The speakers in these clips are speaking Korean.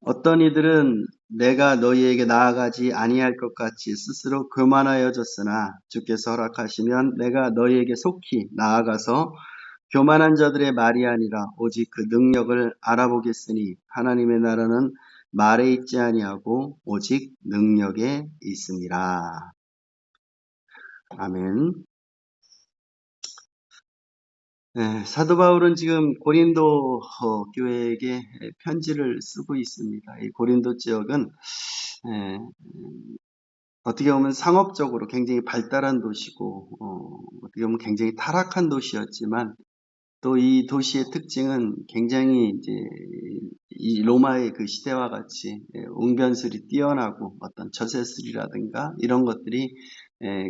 어떤 이들은 내가 너희에게 나아가지 아니할 것 같이 스스로 교만하여졌으나 주께서 허락하시면 내가 너희에게 속히 나아가서 교만한 자들의 말이 아니라 오직 그 능력을 알아보겠으니 하나님의 나라는 말에 있지 아니하고 오직 능력에 있습니다. 아멘. 네, 사도 바울은 지금 고린도 교회에게 편지를 쓰고 있습니다. 이 고린도 지역은 에, 어떻게 보면 상업적으로 굉장히 발달한 도시고 어떻게 보면 굉장히 타락한 도시였지만 또 이 도시의 특징은 굉장히 이제 이 로마의 그 시대와 같이 웅변술이 뛰어나고 어떤 저세술이라든가 이런 것들이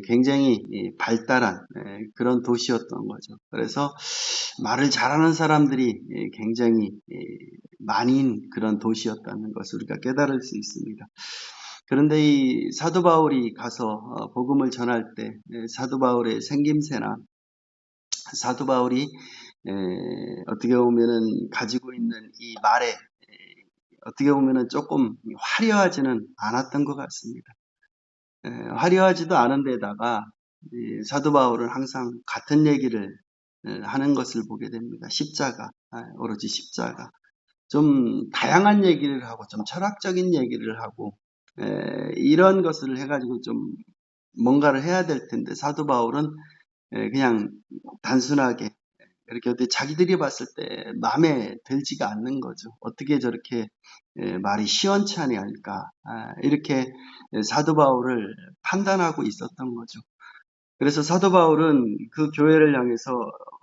굉장히 발달한 그런 도시였던 거죠. 그래서 말을 잘하는 사람들이 굉장히 많은 그런 도시였다는 것을 우리가 깨달을 수 있습니다. 그런데 이 사도 바울이 가서 복음을 전할 때 사도 바울의 생김새나 사도 바울이 어떻게 보면은 가지고 있는 이 말에 어떻게 보면은 조금 화려하지는 않았던 것 같습니다. 화려하지도 않은 데다가 이 사도 바울은 항상 같은 얘기를 하는 것을 보게 됩니다. 십자가, 오로지 십자가. 좀 다양한 얘기를 하고 좀 철학적인 얘기를 하고 이런 것을 해가지고 좀 뭔가를 해야 될 텐데 사도 바울은 그냥 단순하게 이렇게 어떻게 자기들이 봤을 때 마음에 들지가 않는 거죠. 어떻게 저렇게 말이 시원찮게 할까? 이렇게 사도 바울을 판단하고 있었던 거죠. 그래서 사도 바울은 그 교회를 향해서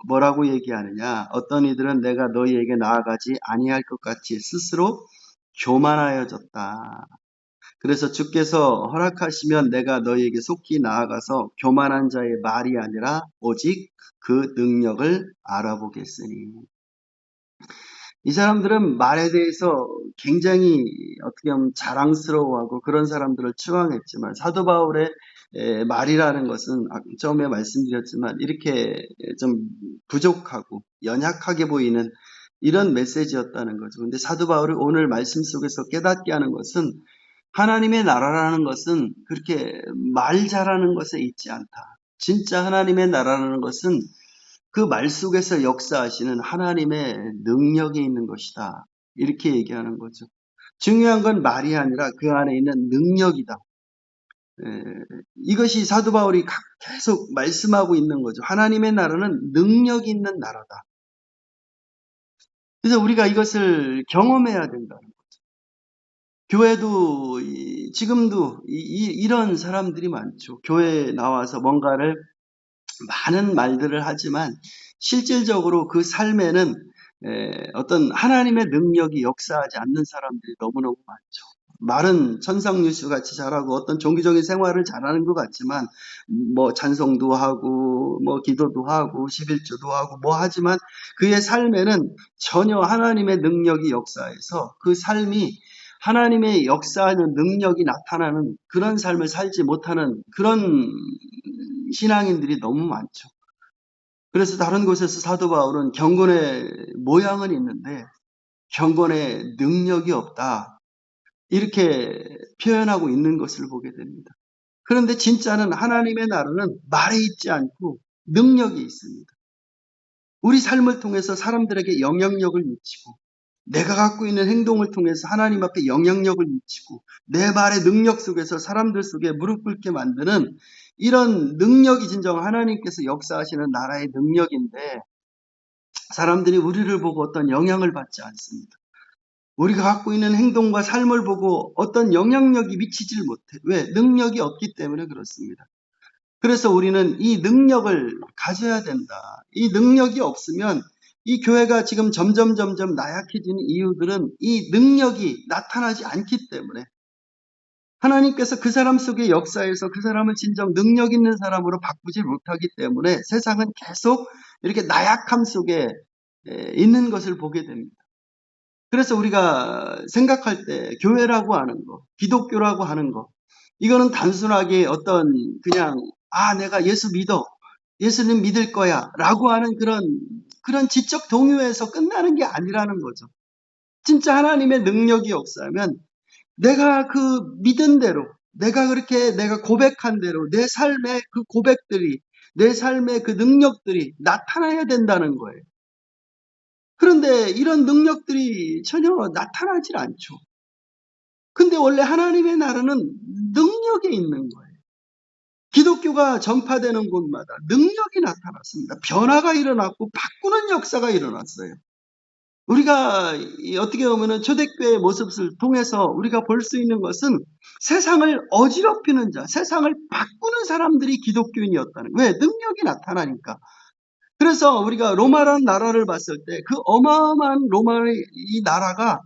뭐라고 얘기하느냐? 어떤 이들은 내가 너희에게 나아가지 아니할 것 같이 스스로 교만하여졌다. 그래서 주께서 허락하시면 내가 너희에게 속히 나아가서 교만한 자의 말이 아니라 오직 그 능력을 알아보겠으니. 이 사람들은 말에 대해서 굉장히 어떻게 하면 자랑스러워하고 그런 사람들을 추앙했지만 사도 바울의 말이라는 것은 처음에 말씀드렸지만 이렇게 좀 부족하고 연약하게 보이는 이런 메시지였다는 거죠. 근데 사도 바울이 오늘 말씀 속에서 깨닫게 하는 것은 하나님의 나라라는 것은 그렇게 말 잘하는 것에 있지 않다. 진짜 하나님의 나라라는 것은 그 말 속에서 역사하시는 하나님의 능력이 있는 것이다. 이렇게 얘기하는 거죠. 중요한 건 말이 아니라 그 안에 있는 능력이다. 이것이 사도 바울이 계속 말씀하고 있는 거죠. 하나님의 나라는 능력 있는 나라다. 그래서 우리가 이것을 경험해야 된다. 교회도 지금도 이런 사람들이 많죠. 교회에 나와서 뭔가를 많은 말들을 하지만 실질적으로 그 삶에는 어떤 하나님의 능력이 역사하지 않는 사람들이 너무너무 많죠. 말은 천상뉴스 같이 잘하고 어떤 종교적인 생활을 잘하는 것 같지만 뭐 찬송도 하고 뭐 기도도 하고 11조도 하고 뭐 하지만 그의 삶에는 전혀 하나님의 능력이 역사해서 그 삶이 하나님의 역사하는 능력이 나타나는 그런 삶을 살지 못하는 그런 신앙인들이 너무 많죠. 그래서 다른 곳에서 사도 바울은 경건의 모양은 있는데 경건의 능력이 없다. 이렇게 표현하고 있는 것을 보게 됩니다. 그런데 진짜는 하나님의 나라는 말에 있지 않고 능력이 있습니다. 우리 삶을 통해서 사람들에게 영향력을 미치고 내가 갖고 있는 행동을 통해서 하나님 앞에 영향력을 미치고 내 말의 능력 속에서 사람들 속에 무릎 꿇게 만드는 이런 능력이 진정 하나님께서 역사하시는 나라의 능력인데 사람들이 우리를 보고 어떤 영향을 받지 않습니다. 우리가 갖고 있는 행동과 삶을 보고 어떤 영향력이 미치질 못해. 왜? 능력이 없기 때문에 그렇습니다. 그래서 우리는 이 능력을 가져야 된다. 이 능력이 없으면 이 교회가 지금 점점 나약해지는 이유들은 이 능력이 나타나지 않기 때문에 하나님께서 그 사람 속의 역사에서 그 사람을 진정 능력 있는 사람으로 바꾸지 못하기 때문에 세상은 계속 이렇게 나약함 속에 있는 것을 보게 됩니다. 그래서 우리가 생각할 때 교회라고 하는 거, 기독교라고 하는 거, 이거는 단순하게 어떤 그냥 내가 예수 믿어, 예수님 믿을 거야 라고 하는 그런 지적 동요에서 끝나는 게 아니라는 거죠. 진짜 하나님의 능력이 역사하면 내가 그 믿은 대로, 내가 그렇게 내가 고백한 대로 내 삶의 그 고백들이, 내 삶의 그 능력들이 나타나야 된다는 거예요. 그런데 이런 능력들이 전혀 나타나질 않죠. 근데 원래 하나님의 나라는 능력에 있는 거예요. 기독교가 전파되는 곳마다 능력이 나타났습니다. 변화가 일어났고 바꾸는 역사가 일어났어요. 우리가 어떻게 보면 초대교회의 모습을 통해서 우리가 볼 수 있는 것은 세상을 어지럽히는 자, 세상을 바꾸는 사람들이 기독교인이었다는 거예요. 왜? 능력이 나타나니까. 그래서 우리가 로마라는 나라를 봤을 때 그 어마어마한 로마의 이 나라가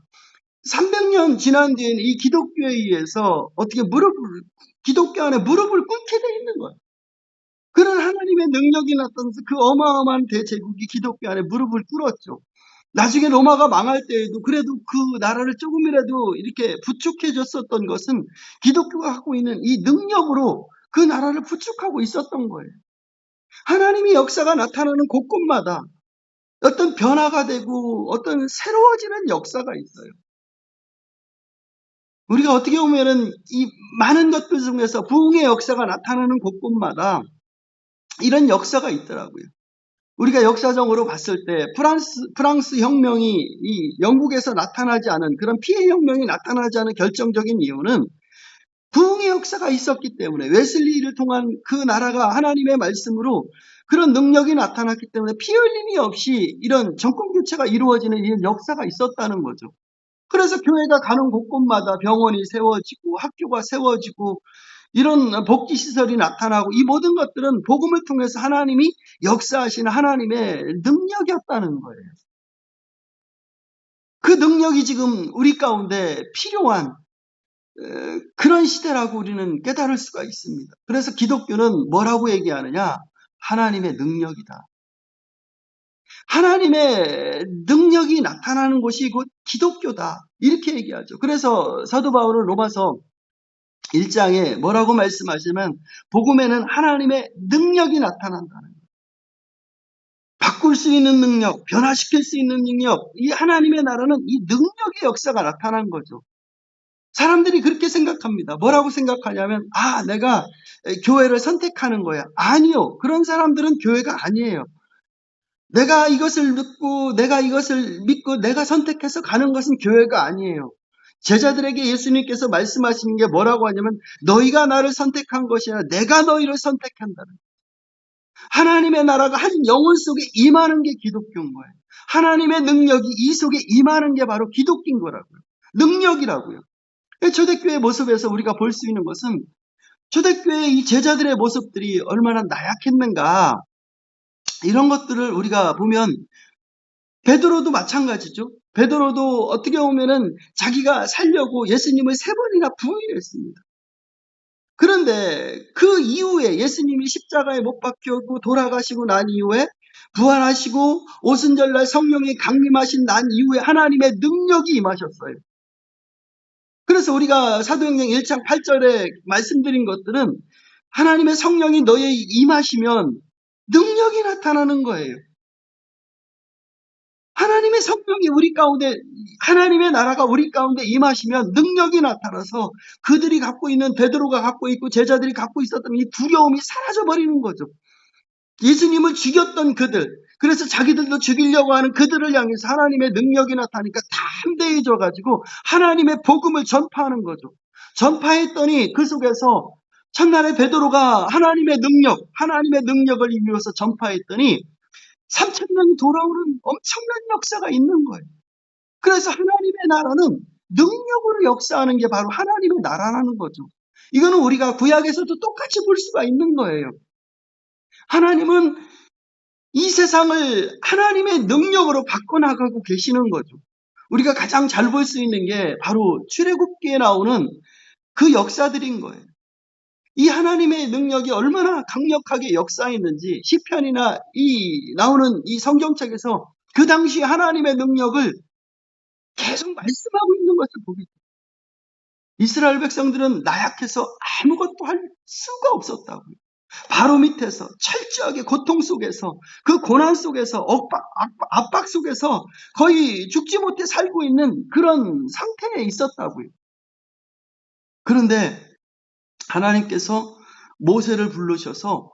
300년 지난 뒤에는 이 기독교에 의해서 어떻게 기독교 안에 무릎을 꿇게 돼 있는 거예요. 그런 하나님의 능력이 나타나서 그 어마어마한 대제국이 기독교 안에 무릎을 꿇었죠. 나중에 로마가 망할 때에도 그래도 그 나라를 조금이라도 이렇게 부축해 줬었던 것은 기독교가 갖고 있는 이 능력으로 그 나라를 부축하고 있었던 거예요. 하나님의 역사가 나타나는 곳곳마다 어떤 변화가 되고 어떤 새로워지는 역사가 있어요. 우리가 어떻게 보면은 이 많은 것들 중에서 부흥의 역사가 나타나는 곳곳마다 이런 역사가 있더라고요. 우리가 역사적으로 봤을 때 프랑스 혁명이 이 영국에서 나타나지 않은 그런 피해 혁명이 나타나지 않은 결정적인 이유는 부흥의 역사가 있었기 때문에 웨슬리를 통한 그 나라가 하나님의 말씀으로 그런 능력이 나타났기 때문에 피 흘림이 없이 이런 정권 교체가 이루어지는 이런 역사가 있었다는 거죠. 그래서 교회가 가는 곳곳마다 병원이 세워지고 학교가 세워지고 이런 복지시설이 나타나고 이 모든 것들은 복음을 통해서 하나님이 역사하시는 하나님의 능력이었다는 거예요. 그 능력이 지금 우리 가운데 필요한 그런 시대라고 우리는 깨달을 수가 있습니다. 그래서 기독교는 뭐라고 얘기하느냐? 하나님의 능력이다. 하나님의 능력이 나타나는 곳이 곧 기독교다. 이렇게 얘기하죠. 그래서 사도 바울은 로마서 1장에 뭐라고 말씀하시면 복음에는 하나님의 능력이 나타난다는 거예요. 바꿀 수 있는 능력, 변화시킬 수 있는 능력, 이 하나님의 나라는 이 능력의 역사가 나타난 거죠. 사람들이 그렇게 생각합니다. 뭐라고 생각하냐면 내가 교회를 선택하는 거야. 아니요. 그런 사람들은 교회가 아니에요. 내가 이것을 믿고 내가 선택해서 가는 것은 교회가 아니에요. 제자들에게 예수님께서 말씀하시는 게 뭐라고 하냐면 너희가 나를 선택한 것이 아니라 내가 너희를 선택한다는 거예요. 하나님의 나라가 한 영혼 속에 임하는 게 기독교인 거예요. 하나님의 능력이 이 속에 임하는 게 바로 기독교인 거라고요. 능력이라고요. 초대교회의 모습에서 우리가 볼 수 있는 것은 초대교회의 이 제자들의 모습들이 얼마나 나약했는가 이런 것들을 우리가 보면 베드로도 마찬가지죠. 베드로도 어떻게 보면은 자기가 살려고 예수님을 3번이나 부인했습니다. 그런데 그 이후에 예수님이 십자가에 못 박혀고 돌아가시고 난 이후에 부활하시고 오순절날 성령이 강림하신 난 이후에 하나님의 능력이 임하셨어요. 그래서 우리가 사도행전 1장 8절에 말씀드린 것들은 하나님의 성령이 너에 임하시면 능력이 나타나는 거예요. 하나님의 성령이 우리 가운데, 하나님의 나라가 우리 가운데 임하시면 능력이 나타나서 그들이 갖고 있는 베드로가 갖고 있고 제자들이 갖고 있었던 이 두려움이 사라져버리는 거죠. 예수님을 죽였던 그들, 그래서 자기들도 죽이려고 하는 그들을 향해서 하나님의 능력이 나타나니까 담대해져가지고 하나님의 복음을 전파하는 거죠. 전파했더니 그 속에서 첫날에 베드로가 하나님의 능력을 이루어서 전파했더니 3,000명이 돌아오는 엄청난 역사가 있는 거예요. 그래서 하나님의 나라는 능력으로 역사하는 게 바로 하나님의 나라라는 거죠. 이거는 우리가 구약에서도 똑같이 볼 수가 있는 거예요. 하나님은 이 세상을 하나님의 능력으로 바꿔나가고 계시는 거죠. 우리가 가장 잘 볼 수 있는 게 바로 출애굽기에 나오는 그 역사들인 거예요. 이 하나님의 능력이 얼마나 강력하게 역사했는지 시편이나 나오는 이 성경책에서 그 당시 하나님의 능력을 계속 말씀하고 있는 것을 보게 돼요. 이스라엘 백성들은 나약해서 아무것도 할 수가 없었다고요. 바로 밑에서 철저하게 고통 속에서 그 고난 속에서 압박 속에서 거의 죽지 못해 살고 있는 그런 상태에 있었다고요. 그런데 하나님께서 모세를 부르셔서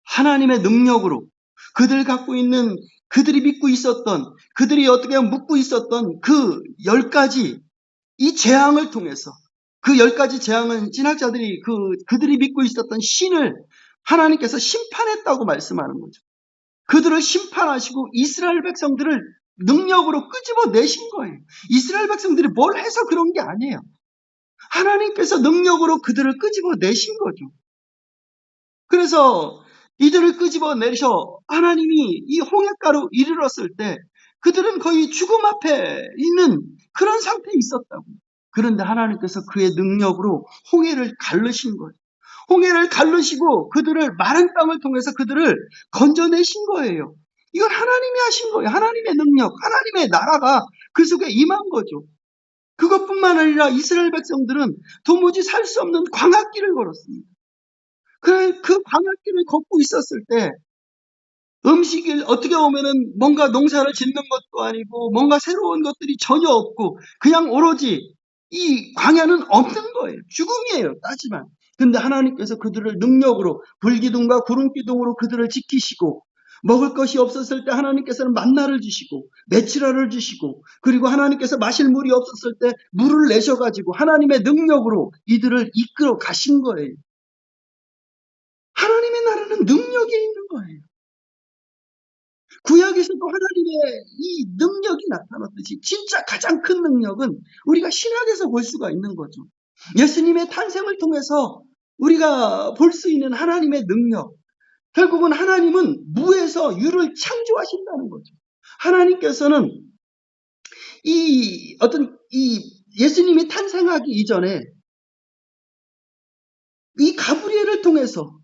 하나님의 능력으로 그들이 믿고 있었던, 그들이 어떻게 묻고 있었던 그 10가지 이 재앙을 통해서, 그 10가지 재앙은 신학자들이 그들이 믿고 있었던 신을 하나님께서 심판했다고 말씀하는 거죠. 그들을 심판하시고 이스라엘 백성들을 능력으로 끄집어내신 거예요. 이스라엘 백성들이 뭘 해서 그런 게 아니에요. 하나님께서 능력으로 그들을 끄집어내신 거죠. 그래서 이들을 끄집어내셔 하나님이 이 홍해가로 이르렀을 때 그들은 거의 죽음 앞에 있는 그런 상태에 있었다고. 그런데 하나님께서 그의 능력으로 홍해를 가르신 거예요. 홍해를 가르시고 그들을 마른 땅을 통해서 그들을 건져내신 거예요. 이건 하나님이 하신 거예요. 하나님의 능력, 하나님의 나라가 그 속에 임한 거죠. 그것뿐만 아니라 이스라엘 백성들은 도무지 살 수 없는 광야길을 걸었습니다. 그 광야길을 걷고 있었을 때 음식을 어떻게 보면은 뭔가 농사를 짓는 것도 아니고 뭔가 새로운 것들이 전혀 없고 그냥 오로지 이 광야는 없는 거예요. 죽음이에요. 따지만. 근데 하나님께서 그들을 능력으로 불기둥과 구름기둥으로 그들을 지키시고 먹을 것이 없었을 때 하나님께서는 만나를 주시고 메추라를 주시고 그리고 하나님께서 마실 물이 없었을 때 물을 내셔가지고 하나님의 능력으로 이들을 이끌어 가신 거예요. 하나님의 나라는 능력이 있는 거예요. 구약에서도 하나님의 이 능력이 나타났듯이 진짜 가장 큰 능력은 우리가 신약에서 볼 수가 있는 거죠. 예수님의 탄생을 통해서 우리가 볼 수 있는 하나님의 능력. 결국은 하나님은 무에서 유를 창조하신다는 거죠. 하나님께서는 이 예수님이 탄생하기 이전에 이 가브리엘을 통해서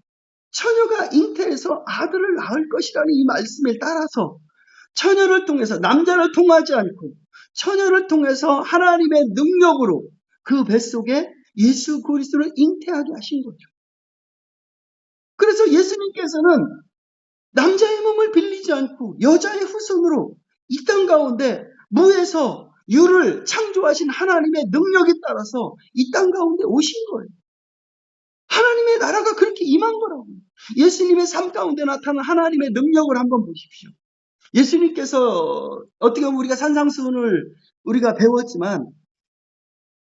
처녀가 잉태해서 아들을 낳을 것이라는 이 말씀에 따라서 처녀를 통해서 남자를 통하지 않고 처녀를 통해서 하나님의 능력으로 그 뱃속에 예수 그리스도를 잉태하게 하신 거죠. 그래서 예수님께서는 남자의 몸을 빌리지 않고 여자의 후손으로 이 땅 가운데 무에서 유를 창조하신 하나님의 능력에 따라서 이 땅 가운데 오신 거예요. 하나님의 나라가 그렇게 임한 거라고요. 예수님의 삶 가운데 나타난 하나님의 능력을 한번 보십시오. 예수님께서 어떻게 보면 우리가 산상수훈을 우리가 배웠지만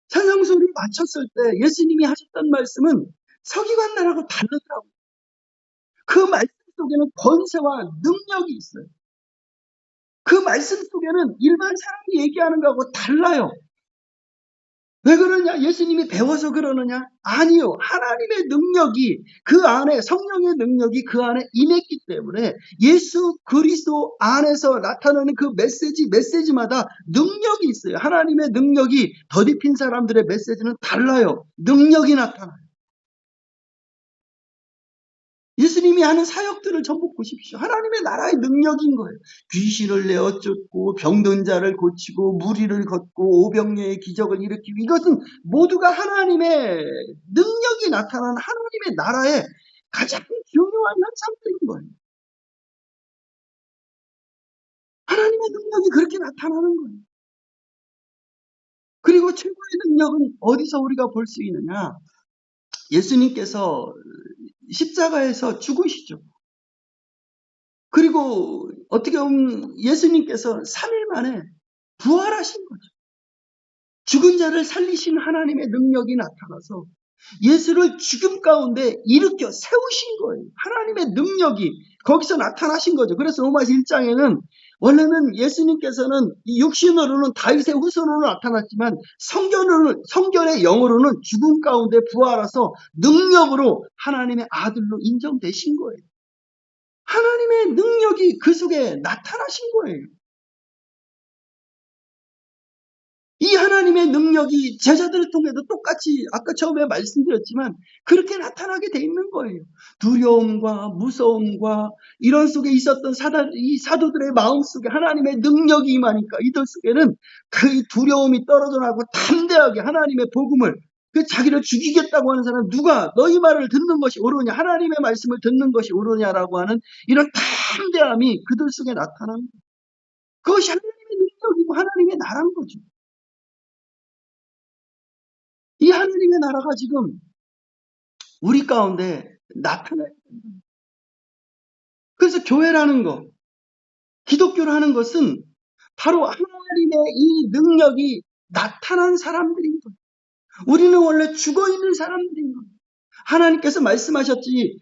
산상수훈을 마쳤을 때 예수님이 하셨던 말씀은 서기관 나라하고 다르더라고요. 그 말씀 속에는 권세와 능력이 있어요. 그 말씀 속에는 일반 사람이 얘기하는 거하고 달라요. 왜 그러냐? 예수님이 배워서 그러느냐? 아니요. 하나님의 능력이 그 안에 성령의 능력이 그 안에 임했기 때문에 예수 그리스도 안에서 나타나는 그 메시지마다 능력이 있어요. 하나님의 능력이 더딥힌 사람들의 메시지는 달라요. 능력이 나타나요. 예수님이 하는 사역들을 전부 보십시오. 하나님의 나라의 능력인 거예요. 귀신을 내어 쫓고 병든 자를 고치고 무리를 걷고 오병이어의 기적을 일으키고 이것은 모두가 하나님의 능력이 나타나는 하나님의 나라의 가장 중요한 현상들인 거예요. 하나님의 능력이 그렇게 나타나는 거예요. 그리고 최고의 능력은 어디서 우리가 볼 수 있느냐? 예수님께서 십자가에서 죽으시죠. 그리고 어떻게 보면 예수님께서 3일 만에 부활하신 거죠. 죽은 자를 살리신 하나님의 능력이 나타나서 예수를 죽음 가운데 일으켜 세우신 거예요. 하나님의 능력이 거기서 나타나신 거죠. 그래서 로마서 1장에는 원래는 예수님께서는 육신으로는 다윗의 후손으로 나타났지만 성경의 영어로는 죽음 가운데 부활해서 능력으로 하나님의 아들로 인정되신 거예요. 하나님의 능력이 그 속에 나타나신 거예요. 이 하나님의 능력이 제자들을 통해도 똑같이 아까 처음에 말씀드렸지만 그렇게 나타나게 돼 있는 거예요. 두려움과 무서움과 이런 속에 있었던 이 사도들의 마음 속에 하나님의 능력이 임하니까 이들 속에는 그 두려움이 떨어져 나고 담대하게 하나님의 복음을 그 자기를 죽이겠다고 하는 사람 누가 너희 말을 듣는 것이 옳으냐 하나님의 말씀을 듣는 것이 옳으냐라고 하는 이런 담대함이 그들 속에 나타난 거예요. 그것이 하나님의 능력이고 하나님의 나라인 거죠. 이 하나님의 나라가 지금 우리 가운데 나타나야 된다. 그래서 교회라는 것, 기독교라는 것은 바로 하나님의 이 능력이 나타난 사람들인 거예요. 우리는 원래 죽어있는 사람들인 거예요. 하나님께서 말씀하셨지,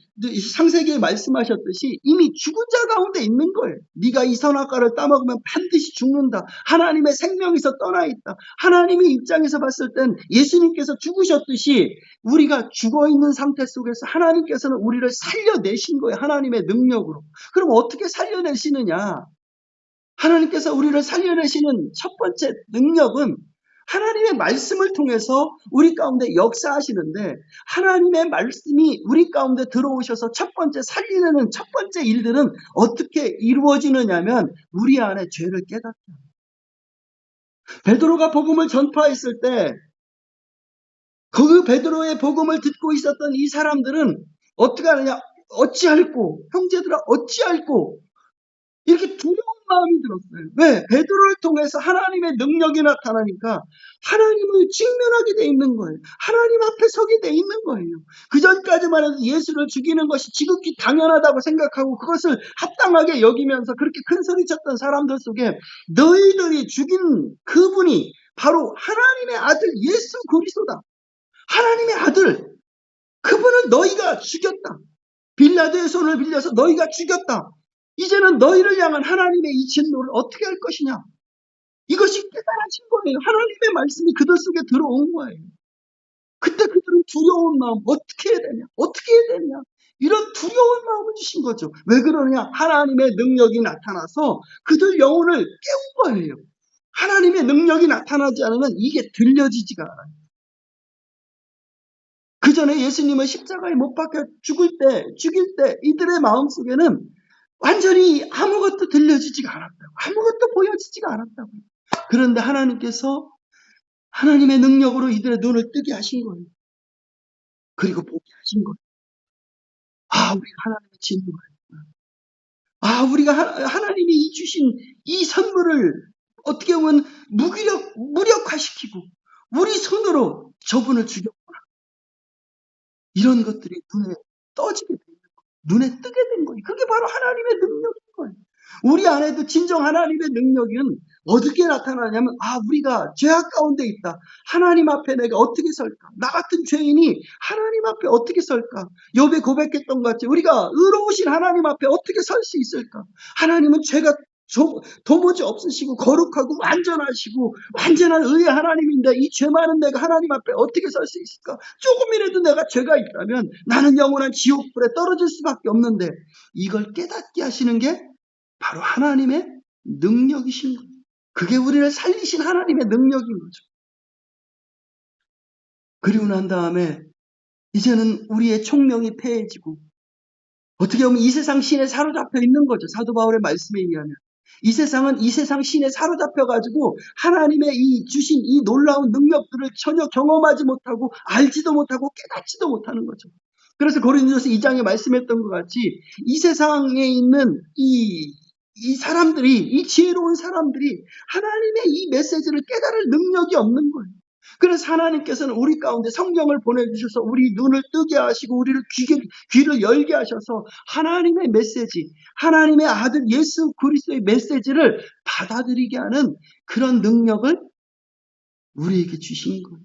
창세기에 말씀하셨듯이 이미 죽은 자 가운데 있는 거예요. 네가 이 선악과를 따먹으면 반드시 죽는다. 하나님의 생명에서 떠나 있다. 하나님의 입장에서 봤을 땐 예수님께서 죽으셨듯이 우리가 죽어있는 상태 속에서 하나님께서는 우리를 살려내신 거예요. 하나님의 능력으로. 그럼 어떻게 살려내시느냐? 하나님께서 우리를 살려내시는 첫 번째 능력은 하나님의 말씀을 통해서 우리 가운데 역사하시는데 하나님의 말씀이 우리 가운데 들어오셔서 첫 번째 살리는 첫 번째 일들은 어떻게 이루어지느냐면 우리 안에 죄를 깨닫게 합니다. 베드로가 복음을 전파했을 때 그 베드로의 복음을 듣고 있었던 이 사람들은 어떻게 하느냐? 어찌할꼬 형제들아 어찌할꼬 이렇게 두려운 마음이 들었어요. 왜? 베드로를 통해서 하나님의 능력이 나타나니까 하나님을 직면하게 돼 있는 거예요. 하나님 앞에 서게 돼 있는 거예요. 그 전까지만 해도 예수를 죽이는 것이 지극히 당연하다고 생각하고 그것을 합당하게 여기면서 그렇게 큰 소리 쳤던 사람들 속에 너희들이 죽인 그분이 바로 하나님의 아들 예수 그리스도다. 하나님의 아들. 그분을 너희가 죽였다. 빌라도의 손을 빌려서 너희가 죽였다. 이제는 너희를 향한 하나님의 이 진노를 어떻게 할 것이냐. 이것이 깨달아진 거예요. 하나님의 말씀이 그들 속에 들어온 거예요. 그때 그들은 두려운 마음 어떻게 해야 되냐. 어떻게 해야 되냐. 이런 두려운 마음을 주신 거죠. 왜 그러냐. 하나님의 능력이 나타나서 그들 영혼을 깨운 거예요. 하나님의 능력이 나타나지 않으면 이게 들려지지가 않아요. 그 전에 예수님을 십자가에 못 박혀 죽일 때 이들의 마음속에는 완전히 아무것도 들려지지가 않았다고. 아무것도 보여지지가 않았다고. 그런데 하나님께서 하나님의 능력으로 이들의 눈을 뜨게 하신 거예요. 그리고 보게 하신 거예요. 아, 우리가 하나님의 진노를. 아, 우리가 하나님이 이 주신 이 선물을 어떻게 보면 무력화시키고 우리 손으로 저분을 죽였구나. 이런 것들이 눈에 떠지게 된 거예요. 눈에 뜨게 된 거예요. 그게 바로 하나님의 능력인 거예요. 우리 안에도 진정 하나님의 능력은 어떻게 나타나냐면 우리가 죄악 가운데 있다. 하나님 앞에 내가 어떻게 설까? 나 같은 죄인이 하나님 앞에 어떻게 설까? 욥이 고백했던 것 같이 우리가 의로우신 하나님 앞에 어떻게 설 수 있을까? 하나님은 죄가 도무지 없으시고 거룩하고 완전하시고 완전한 의의 하나님인데 이 죄 많은 내가 하나님 앞에 어떻게 설 수 있을까? 조금이라도 내가 죄가 있다면 나는 영원한 지옥불에 떨어질 수밖에 없는데 이걸 깨닫게 하시는 게 바로 하나님의 능력이신 거예요. 그게 우리를 살리신 하나님의 능력인 거죠. 그리고 난 다음에 이제는 우리의 총명이 패해지고 어떻게 보면 이 세상 신에 사로잡혀 있는 거죠. 사도 바울의 말씀에 의하면. 이 세상은 이 세상 신에 사로잡혀가지고 하나님의 이 주신 이 놀라운 능력들을 전혀 경험하지 못하고 알지도 못하고 깨닫지도 못하는 거죠. 그래서 고린도서 2장에 말씀했던 것 같이 이 세상에 있는 이 사람들이, 이 지혜로운 사람들이 하나님의 이 메시지를 깨달을 능력이 없는 거예요. 그래서 하나님께서는 우리 가운데 성령을 보내주셔서 우리 눈을 뜨게 하시고 우리를 귀를 열게 하셔서 하나님의 메시지, 하나님의 아들 예수 그리스도의 메시지를 받아들이게 하는 그런 능력을 우리에게 주신 거예요.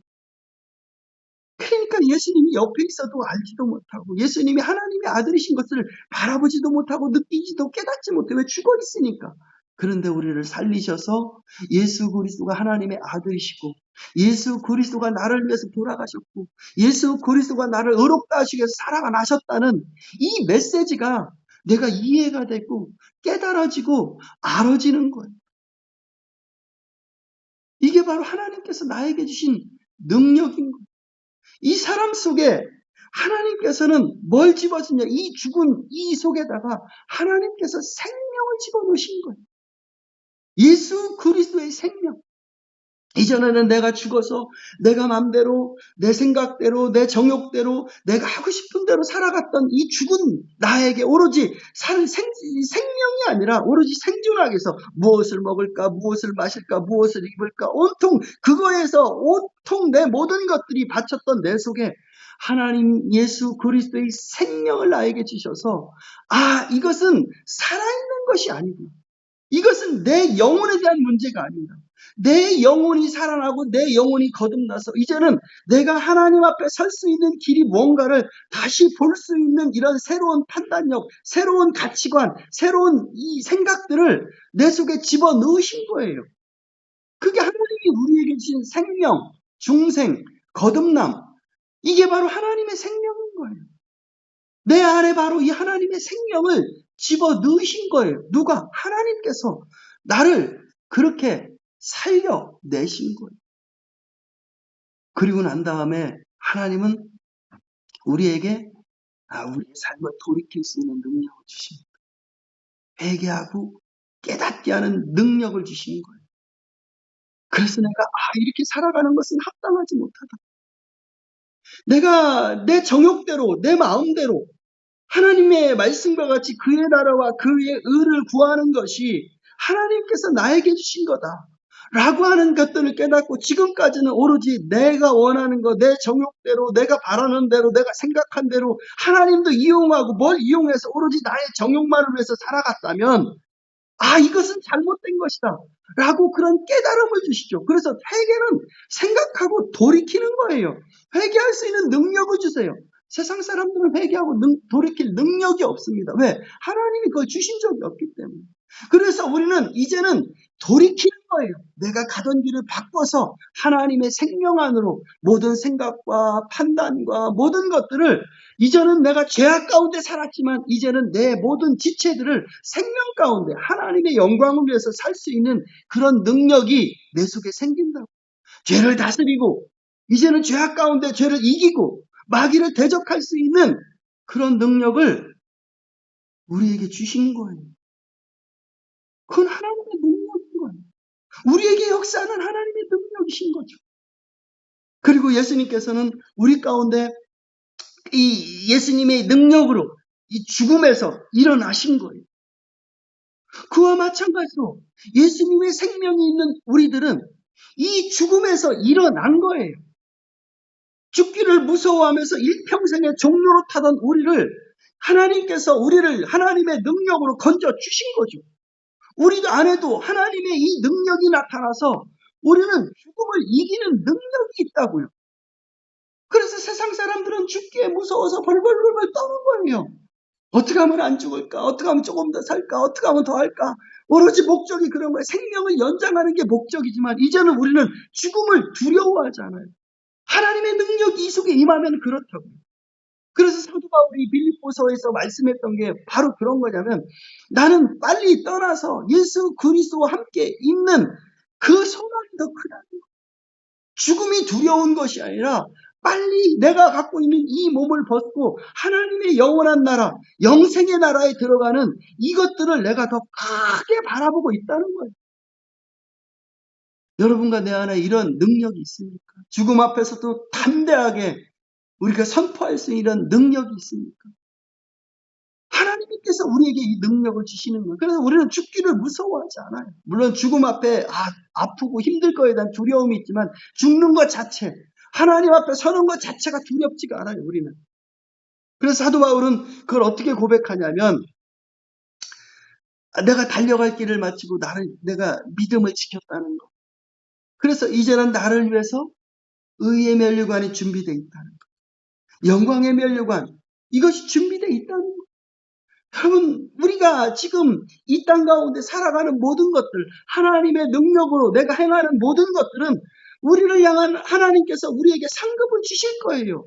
그러니까 예수님이 옆에 있어도 알지도 못하고 예수님이 하나님의 아들이신 것을 바라보지도 못하고 느끼지도 깨닫지 못해. 왜 죽어 있으니까. 그런데 우리를 살리셔서 예수 그리스도가 하나님의 아들이시고 예수 그리스도가 나를 위해서 돌아가셨고 예수 그리스도가 나를 의롭다 하시기 위해서 살아가 나셨다는 이 메시지가 내가 이해가 되고 깨달아지고 알아지는 거예요. 이게 바로 하나님께서 나에게 주신 능력인 거예요. 이 사람 속에 하나님께서는 뭘 집어넣냐? 이 죽은 이 속에다가 하나님께서 생명을 집어넣으신 거예요. 예수 그리스도의 생명. 이전에는 내가 죽어서 내가 맘대로 내 생각대로 내 정욕대로 내가 하고 싶은 대로 살아갔던 이 죽은 나에게 오로지 생명이 아니라 오로지 생존하기 위해서 무엇을 먹을까 무엇을 마실까 무엇을 입을까 온통 그거에서 온통 내 모든 것들이 바쳤던 내 속에 하나님 예수 그리스도의 생명을 나에게 주셔서 이것은 살아있는 것이 아니구나. 이것은 내 영혼에 대한 문제가 아닙니다. 내 영혼이 살아나고 내 영혼이 거듭나서 이제는 내가 하나님 앞에 설 수 있는 길이 뭔가를 다시 볼 수 있는 이런 새로운 판단력, 새로운 가치관, 새로운 이 생각들을 내 속에 집어넣으신 거예요. 그게 하나님이 우리에게 주신 생명, 중생, 거듭남, 이게 바로 하나님의 생명인 거예요. 내 안에 바로 이 하나님의 생명을 집어넣으신 거예요. 누가? 하나님께서 나를 그렇게 살려내신 거예요. 그리고 난 다음에 하나님은 우리에게 우리의 삶을 돌이킬 수 있는 능력을 주십니다. 회개하고 깨닫게 하는 능력을 주시는 거예요. 그래서 내가 이렇게 살아가는 것은 합당하지 못하다. 내가 내 정욕대로 내 마음대로 하나님의 말씀과 같이 그의 나라와 그의 의를 구하는 것이 하나님께서 나에게 주신 거다. 라고 하는 것들을 깨닫고 지금까지는 오로지 내가 원하는 것, 내 정욕대로, 내가 바라는 대로, 내가 생각한 대로 하나님도 이용하고 뭘 이용해서 오로지 나의 정욕만을 위해서 살아갔다면 이것은 잘못된 것이다. 라고 그런 깨달음을 주시죠. 그래서 회개는 생각하고 돌이키는 거예요. 회개할 수 있는 능력을 주세요. 세상 사람들은 회개하고 돌이킬 능력이 없습니다. 왜? 하나님이 그걸 주신 적이 없기 때문에. 그래서 우리는 이제는 돌이키는 거예요. 내가 가던 길을 바꿔서 하나님의 생명 안으로 모든 생각과 판단과 모든 것들을 이제는 내가 죄악 가운데 살았지만 이제는 내 모든 지체들을 생명 가운데 하나님의 영광을 위해서 살 수 있는 그런 능력이 내 속에 생긴다고. 죄를 다스리고 이제는 죄악 가운데 죄를 이기고 마귀를 대적할 수 있는 그런 능력을 우리에게 주신 거예요. 그건 하나님의 능력인 거예요. 우리에게 역사하는 하나님의 능력이신 거죠. 그리고 예수님께서는 우리 가운데 이 예수님의 능력으로 이 죽음에서 일어나신 거예요. 그와 마찬가지로 예수님의 생명이 있는 우리들은 이 죽음에서 일어난 거예요. 죽기를 무서워하면서 일평생의 종로로 타던 우리를 하나님께서 우리를 하나님의 능력으로 건져 주신 거죠. 우리 안에도 하나님의 이 능력이 나타나서 우리는 죽음을 이기는 능력이 있다고요. 그래서 세상 사람들은 죽기에 무서워서 벌벌벌 떠는 거예요. 어떻게 하면 안 죽을까? 어떻게 하면 조금 더 살까? 어떻게 하면 더 할까? 오로지 목적이 그런 거예요. 생명을 연장하는 게 목적이지만 이제는 우리는 죽음을 두려워하지 않아요. 하나님의 능력이 이 속에 임하면 그렇다고요. 그래서 사도 바울이 빌립보서에서 말씀했던 게 바로 그런 거냐면 나는 빨리 떠나서 예수 그리스도와 함께 있는 그 소망이 더 크다는 거예요. 죽음이 두려운 것이 아니라 빨리 내가 갖고 있는 이 몸을 벗고 하나님의 영원한 나라, 영생의 나라에 들어가는 이것들을 내가 더 크게 바라보고 있다는 거예요. 여러분과 내 안에 이런 능력이 있습니까? 죽음 앞에서도 담대하게 우리가 선포할 수 있는 능력이 있습니까? 하나님께서 우리에게 이 능력을 주시는 거예요. 그래서 우리는 죽기를 무서워하지 않아요. 물론 죽음 앞에 아프고 힘들 거에 대한 두려움이 있지만 죽는 것 자체, 하나님 앞에 서는 것 자체가 두렵지가 않아요. 우리는. 그래서 사도 바울은 그걸 어떻게 고백하냐면 내가 달려갈 길을 마치고 내가 믿음을 지켰다는 거. 그래서 이제는 나를 위해서 의의 면류관이 준비되어 있다는 거. 영광의 면류관, 이것이 준비되어 있다는 거. 여러분, 우리가 지금 이 땅 가운데 살아가는 모든 것들, 하나님의 능력으로 내가 행하는 모든 것들은 우리를 향한 하나님께서 우리에게 상급을 주실 거예요.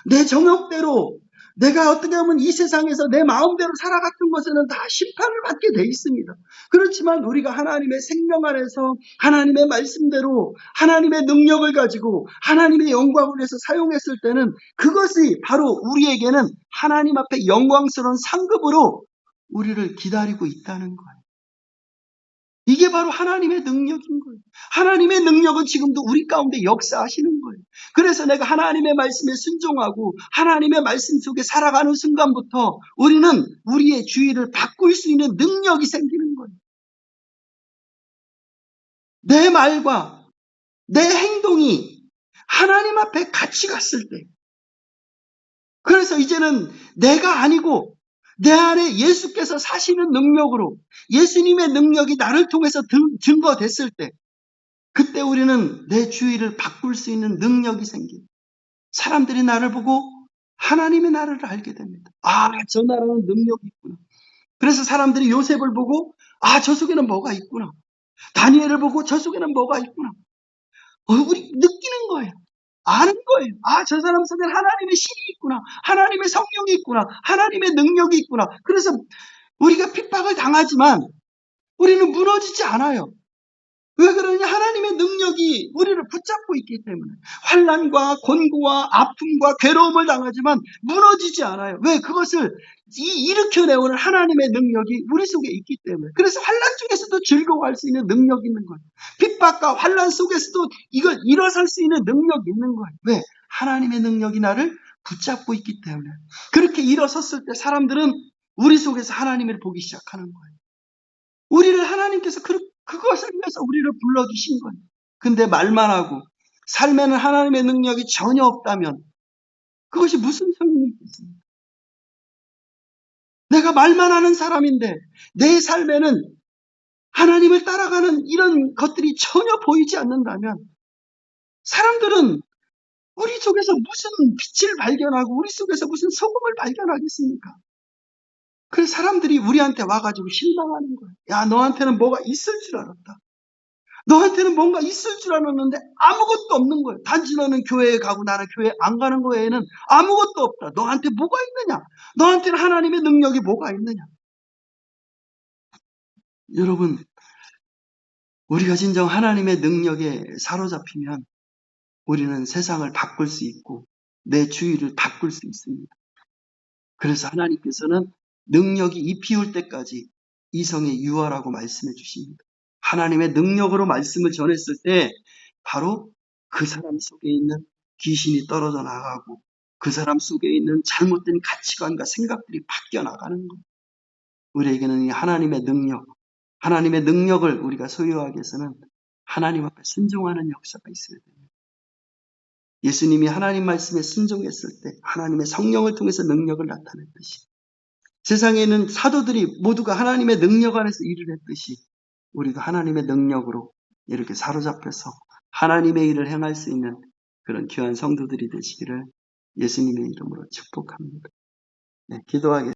내 정욕대로 내가 어떻게 하면 이 세상에서 내 마음대로 살아갔던 것에는 다 심판을 받게 돼 있습니다. 그렇지만 우리가 하나님의 생명 안에서 하나님의 말씀대로 하나님의 능력을 가지고 하나님의 영광을 위해서 사용했을 때는 그것이 바로 우리에게는 하나님 앞에 영광스러운 상급으로 우리를 기다리고 있다는 거예요. 이게 바로 하나님의 능력인 거예요. 하나님의 능력은 지금도 우리 가운데 역사하시는 거예요. 그래서 내가 하나님의 말씀에 순종하고 하나님의 말씀 속에 살아가는 순간부터 우리는 우리의 주의를 바꿀 수 있는 능력이 생기는 거예요. 내 말과 내 행동이 하나님 앞에 같이 갔을 때, 그래서 이제는 내가 아니고 내 안에 예수께서 사시는 능력으로 예수님의 능력이 나를 통해서 증거됐을 때, 그때 우리는 내 주의를 바꿀 수 있는 능력이 생겨요. 사람들이 나를 보고 하나님의 나라를 알게 됩니다. 아, 저 나라는 능력이 있구나. 그래서 사람들이 요셉을 보고 아, 저 속에는 뭐가 있구나. 다니엘을 보고 저 속에는 뭐가 있구나. 우리 느끼는 거예요. 아는 거예요. 아, 저 사람 속에 하나님의 신이 있구나. 하나님의 성령이 있구나. 하나님의 능력이 있구나. 그래서 우리가 핍박을 당하지만 우리는 무너지지 않아요. 왜 그러냐? 하나님의 능력이 우리를 붙잡고 있기 때문에. 환난과 곤고와 아픔과 괴로움을 당하지만 무너지지 않아요. 왜? 그것을 일으켜내오는 하나님의 능력이 우리 속에 있기 때문에. 그래서 환난 중에서도 즐거워할 수 있는 능력이 있는 거예요. 핍박과 환난 속에서도 이걸 일어설 수 있는 능력이 있는 거예요. 왜? 하나님의 능력이 나를 붙잡고 있기 때문에. 그렇게 일어섰을 때 사람들은 우리 속에서 하나님을 보기 시작하는 거예요. 우리를 하나님께서 그것을 위해서 우리를 불러주신 거예요. 근데 말만 하고 삶에는 하나님의 능력이 전혀 없다면 그것이 무슨 소용이 있겠습니까? 내가 말만 하는 사람인데 내 삶에는 하나님을 따라가는 이런 것들이 전혀 보이지 않는다면 사람들은 우리 속에서 무슨 빛을 발견하고 우리 속에서 무슨 소금을 발견하겠습니까? 그래서 사람들이 우리한테 와가지고 실망하는 거예요. 야, 너한테는 뭐가 있을 줄 알았다. 너한테는 뭔가 있을 줄 알았는데 아무것도 없는 거예요. 단지 너는 교회에 가고 나는 교회 안 가는 거 외에는 아무것도 없다. 너한테 뭐가 있느냐? 너한테는 하나님의 능력이 뭐가 있느냐? 여러분, 우리가 진정 하나님의 능력에 사로잡히면 우리는 세상을 바꿀 수 있고 내 주위를 바꿀 수 있습니다. 그래서 하나님께서는 능력이 잎이 올 때까지 이성에 유하라고 말씀해 주십니다. 하나님의 능력으로 말씀을 전했을 때 바로 그 사람 속에 있는 귀신이 떨어져 나가고 그 사람 속에 있는 잘못된 가치관과 생각들이 바뀌어 나가는 거예요. 우리에게는 이 하나님의 능력, 하나님의 능력을 우리가 소유하기 위해서는 하나님 앞에 순종하는 역사가 있어야 됩니다. 예수님이 하나님 말씀에 순종했을 때 하나님의 성령을 통해서 능력을 나타냈듯이 세상에는 사도들이 모두가 하나님의 능력 안에서 일을 했듯이 우리도 하나님의 능력으로 이렇게 사로잡혀서 하나님의 일을 행할 수 있는 그런 귀한 성도들이 되시기를 예수님의 이름으로 축복합니다. 네, 기도하겠습니다.